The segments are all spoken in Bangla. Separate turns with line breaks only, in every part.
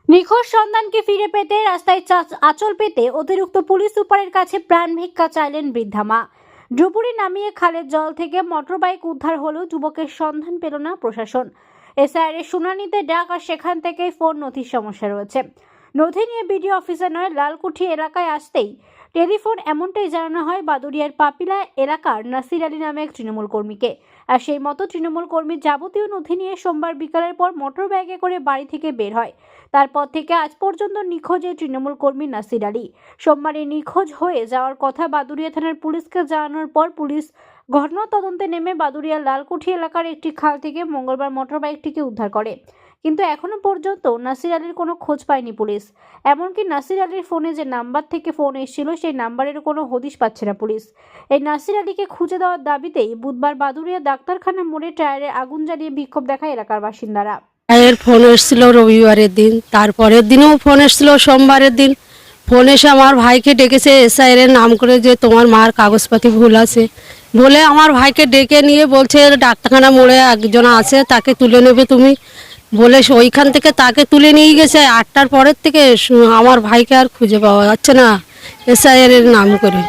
নিখোঁজ সন্তানকে ফিরে পেতে রাস্তায় আঁচল পেতে অতিরিক্ত পুলিশ সুপারের কাছে প্রাণ ভিক্ষা চাইলেন বৃদ্ধা মা। ডুবুরি নামিয়ে খালের জল থেকে মোটরবাইক উদ্ধার হলেও যুবকের সন্ধান পেল না প্রশাসন। এসআইআর শুনানিতে ডাক আর সেখান থেকেই ফোন নথির সমস্যা রয়েছে। নথি নিয়ে বিডিও অফিসার নয় লালকুঠি এলাকায় আসতেই টেলিফোন এমনটাই জানানো হয় বাদুড়িয়ার পাপিলা এলাকার নাসির আলী নামে এক তৃণমূল কর্মীকে। আর সেই মতো তৃণমূল কর্মীর যাবতীয় নথি নিয়ে সোমবার বিকালের পর মোটর ব্যাগে করে বাড়ি থেকে বের হয়। তারপর থেকে আজ পর্যন্ত নিখোঁজ এই তৃণমূল কর্মী নাসির আলী। সোমবারে নিখোঁজ হয়ে যাওয়ার কথা বাদুড়িয়া থানার পুলিশকে জানানোর পর পুলিশ ঘটনা তদন্তে নেমে বাদুড়িয়া লালকুঠি এলাকার একটি খাল থেকে মঙ্গলবার মোটর বাইকটিকে উদ্ধার করে। কিন্তু এখনো পর্যন্ত নাসির আলীর কোনো খোঁজ পায়নি পুলিশ। এমনকি নাসির আলীর ফোনে যে নাম্বার থেকে ফোন এসেছিল সেই নাম্বারের কোনো হদিশ পাচ্ছে না পুলিশ। এই নাসির আলীকে খুঁজে দেওয়ার দাবিতেই বুধবার বাদুড়িয়া ডাক্তারখানা মোড়ে টায়ারে আগুন জ্বালিয়ে বিক্ষোভ দেখায় এলাকার বাসিন্দারা।
এর ফোন এসেছিল রবিবারের দিন, তারপরের দিনেও ফোন এসেছিল সোমবারের দিন। ফোন এসে আমার ভাইকে ডেকেছে এসআইআর এর নাম করে যে তোমার মার কাগজপাতি ভুল আছে বলে আমার ভাইকে ডেকে নিয়ে বলছে ডাক্তারখানা মোড়ে একজন আছে তাকে তুলে নেবে তুমি বলে ওইখান থেকে তাকে তুলে নিয়ে গেছে। 8টার পরের থেকে আমার ভাইকে আর খুঁজে পাওয়া যাচ্ছে না এসআইআর এর নাম করে।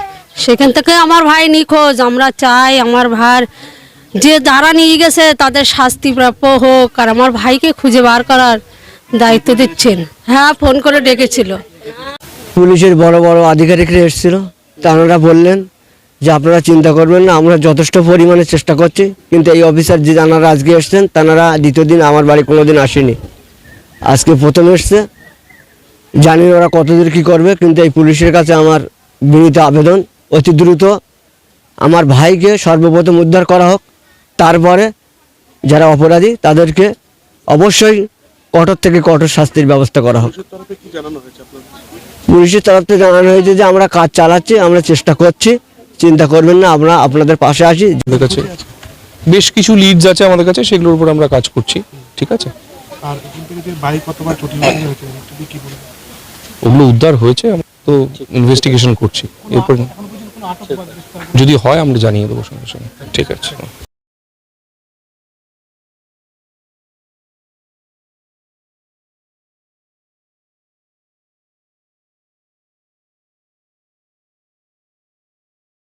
সেখান থেকে আমার ভাই নিখোঁজ। আমরা চাই আমার ভাই যে যারা নিয়ে গেছে তাদের শাস্তি প্রাপ্য হোক আর আমার ভাইকে খুঁজে বার করার দায়িত্ব দিচ্ছেন। হ্যাঁ, ফোন করে ডেকেছিল।
পুলিশের বড় বড় আধিকারিকরা এসেছিল, তারা বললেন যে আপনারা চিন্তা করবেন না, আমরা যথেষ্ট পরিমাণে চেষ্টা করছি। কিন্তু এই অফিসার যে যারা আজকে এসছেন তারা দ্বিতীয় দিন আমার বাড়ি কোনোদিন আসেনি, আজকে প্রথম এসছে। জানি ওরা কতদূর কী করবে, কিন্তু এই পুলিশের কাছে আমার বিনীত আবেদন অতি দ্রুত আমার ভাইকে সর্বপ্রথম উদ্ধার করা হোক, তারপরে যারা অপরাধী তাদেরকে অবশ্যই কঠোর থেকে কঠোর শাস্তির ব্যবস্থা করা হোক। পুলিশের তরফ থেকে জানানো হয়েছে যে আমরা কাজ চালাচ্ছি, আমরা চেষ্টা করছি, চিন্তা করবেন না, আমরা আপনাদের পাশে আছি।
আমাদের কাছে বেশ কিছু লিডস আছে আমাদের কাছে, সেগুলোর উপর আমরা কাজ করছি। ঠিক আছে,
আর বাড়ি কতবার চটিল হয়েছে কি বলবো,
ওগুলো উদ্ধার হয়েছে, তো ইনভেস্টিগেশন করছি। এরপর যদি হয় আমরা জানিয়ে দেবো সঙ্গে সঙ্গে। ঠিক আছে।